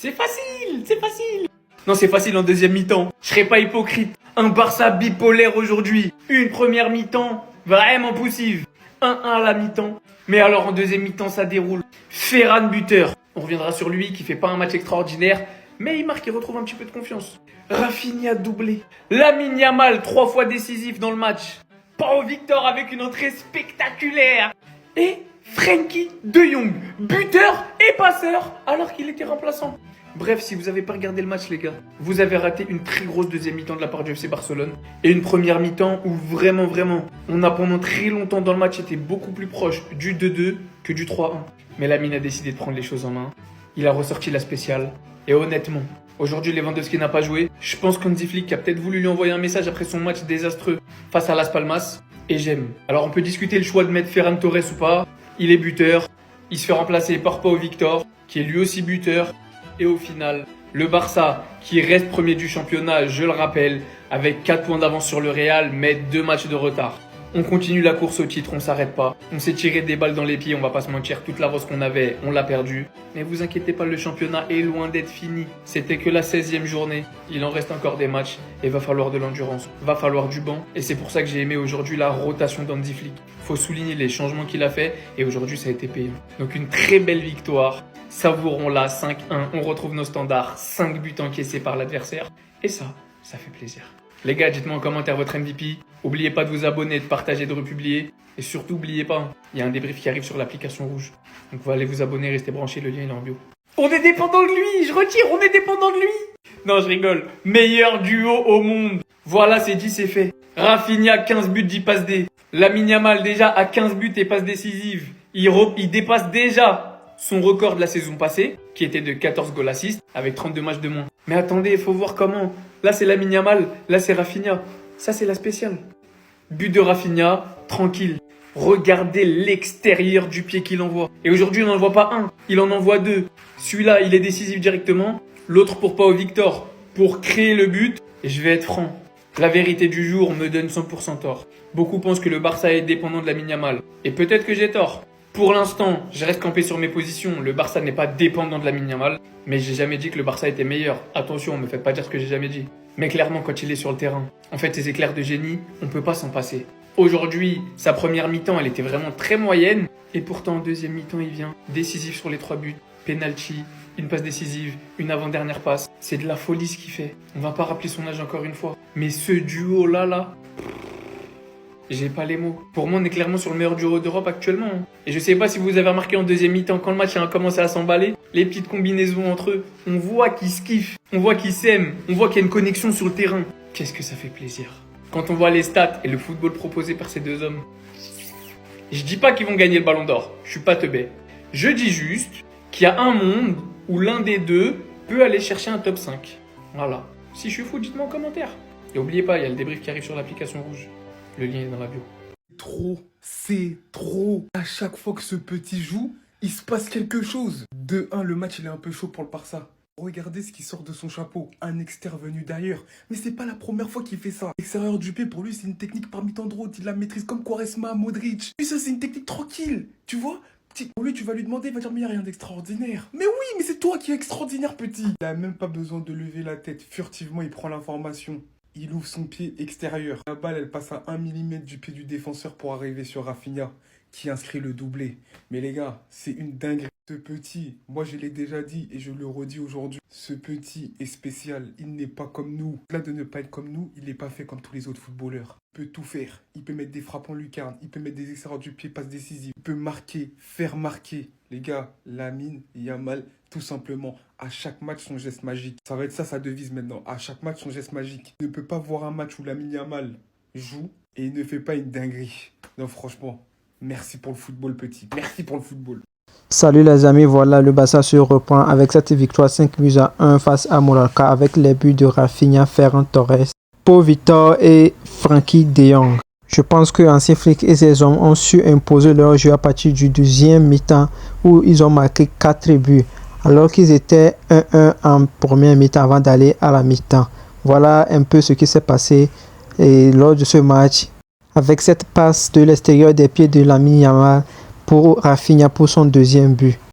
C'est facile, c'est facile. Non, c'est facile en deuxième mi-temps. Je serai pas hypocrite. Un Barça bipolaire aujourd'hui. Une première mi-temps vraiment poussive. 1-1 à la mi-temps. Mais alors en deuxième mi-temps, ça déroule. Ferran buteur. On reviendra sur lui qui fait pas un match extraordinaire. Mais il marque et retrouve un petit peu de confiance. Rafinha doublé. Lamine Yamal 3 fois décisif dans le match. Pau Victor avec une entrée spectaculaire. Et Frenkie de Jong, buteur et passeur alors qu'il était remplaçant. Bref, si vous n'avez pas regardé le match les gars, vous avez raté une très grosse deuxième mi-temps de la part du FC Barcelone. Et une première mi-temps où vraiment, on a pendant très longtemps dans le match été beaucoup plus proche du 2-2 que du 3-1. Mais Lamine a décidé de prendre les choses en main. Il a ressorti la spéciale. Et honnêtement, aujourd'hui Lewandowski n'a pas joué. Je pense qu'Hansi Flick a peut-être voulu lui envoyer un message après son match désastreux face à Las Palmas. Et j'aime. Alors on peut discuter le choix de mettre Ferran Torres ou pas. Il est buteur. Il se fait remplacer par Pau Victor, qui est lui aussi buteur. Et au final, le Barça, qui reste premier du championnat, je le rappelle, avec 4 points d'avance sur le Real, mais 2 matchs de retard. On continue la course au titre, on s'arrête pas. On s'est tiré des balles dans les pieds, on va pas se mentir, toute l'avance qu'on avait, on l'a perdu. Mais vous inquiétez pas, le championnat est loin d'être fini. C'était que la 16e journée. Il en reste encore des matchs et va falloir de l'endurance, va falloir du banc. Et c'est pour ça que j'ai aimé aujourd'hui la rotation d'Hansi Flick. Faut souligner les changements qu'il a fait et aujourd'hui ça a été payant. Donc une très belle victoire. Savourons-la, 5-1, on retrouve nos standards, 5 buts encaissés par l'adversaire. Et ça fait plaisir. Les gars, dites-moi en commentaire votre MVP. N'oubliez pas de vous abonner, de partager, de republier. Et surtout, n'oubliez pas, il y a un débrief qui arrive sur l'application rouge. Donc vous allez vous abonner, restez branchés, le lien est en bio. On est dépendant de lui, je retire, on est dépendant de lui. Non, je rigole. Meilleur duo au monde. Voilà, c'est dit, c'est fait. Rafinha, 15 buts, 10 passes D. Lamine Yamal déjà à 15 buts et passes décisives. Il dépasse déjà son record de la saison passée, qui était de 14 goals assists, avec 32 matchs de moins. Mais attendez, il faut voir comment. Là, c'est Lamine Yamal, là, c'est Rafinha. Ça, c'est la spéciale. But de Rafinha, tranquille. Regardez l'extérieur du pied qu'il envoie. Et aujourd'hui, il n'en envoie pas un, il en envoie 2. Celui-là, il est décisif directement. L'autre pour Pau Victor, pour créer le but. Et je vais être franc. La vérité du jour me donne 100% tort. Beaucoup pensent que le Barça est dépendant de Lamine Yamal. Et peut-être que j'ai tort. Pour l'instant, je reste campé sur mes positions. Le Barça n'est pas dépendant de Lamine Yamal. Mais j'ai jamais dit que le Barça était meilleur. Attention, me faites pas dire ce que j'ai jamais dit. Mais clairement, quand il est sur le terrain, en fait, ses éclairs de génie, on peut pas s'en passer. Aujourd'hui, sa première mi-temps, elle était vraiment très moyenne. Et pourtant, en deuxième mi-temps, il vient décisif sur les 3 buts. Penalty, une passe décisive, une avant-dernière passe. C'est de la folie ce qu'il fait. On va pas rappeler son âge encore une fois. Mais ce duo-là, j'ai pas les mots. Pour moi, on est clairement sur le meilleur duo d'Europe actuellement. Et je sais pas si vous avez remarqué en deuxième mi-temps, quand le match a commencé à s'emballer, les petites combinaisons entre eux, on voit qu'ils se kiffent, on voit qu'ils s'aiment, on voit qu'il y a une connexion sur le terrain. Qu'est-ce que ça fait plaisir. Quand on voit les stats et le football proposé par ces deux hommes, je dis pas qu'ils vont gagner le ballon d'or, je suis pas teubé. Je dis juste qu'il y a un monde où l'un des deux peut aller chercher un top 5. Voilà. Si je suis fou, dites-moi en commentaire. Et n'oubliez pas, il y a le débrief qui arrive sur l'application rouge. Le lien est dans la bio. C'est trop. À chaque fois que ce petit joue, il se passe quelque chose. De 1, le match il est un peu chaud pour le Barça. Regardez ce qui sort de son chapeau. Un extérieur venu d'ailleurs. Mais c'est pas la première fois qu'il fait ça. L'extérieur du pied, pour lui, c'est une technique parmi tant d'autres. Il la maîtrise comme Quaresma, Modric. Puis ça, c'est une technique tranquille. Tu vois? Pour lui, tu vas lui demander, il va dire, mais il n'y a rien d'extraordinaire. Mais oui, mais c'est toi qui es extraordinaire, petit. Il a même pas besoin de lever la tête. Furtivement, il prend l'information. Il ouvre son pied extérieur. La balle, elle passe à 1 mm du pied du défenseur pour arriver sur Rafinha, qui inscrit le doublé. Mais les gars, c'est une dinguerie. Ce petit, moi je l'ai déjà dit et je le redis aujourd'hui, ce petit est spécial. Il n'est pas comme nous. Là de ne pas être comme nous, il n'est pas fait comme tous les autres footballeurs. Il peut tout faire. Il peut mettre des frappes en lucarne. Il peut mettre des extérieurs du pied, passes décisives. Il peut marquer, faire marquer. Les gars, Lamine Yamal, tout simplement, à chaque match, son geste magique. Ça va être ça sa devise maintenant. À chaque match, son geste magique. Il ne peut pas voir un match où Lamine Yamal joue et il ne fait pas une dinguerie. Non, franchement, merci pour le football, petit. Merci pour le football. Salut les amis, voilà le Barça se reprend avec cette victoire 5-1 face à Mallorca avec les buts de Rafinha, Ferran Torres, Pau Victor et Frenkie de Jong. Je pense que Hansi Flick et ses hommes ont su imposer leur jeu à partir du deuxième mi-temps où ils ont marqué 4 buts alors qu'ils étaient 1-1 en première mi-temps avant d'aller à la mi-temps. Voilà un peu ce qui s'est passé lors de ce match avec cette passe de l'extérieur des pieds de Lamine Yamal pour Rafinha pour son deuxième but.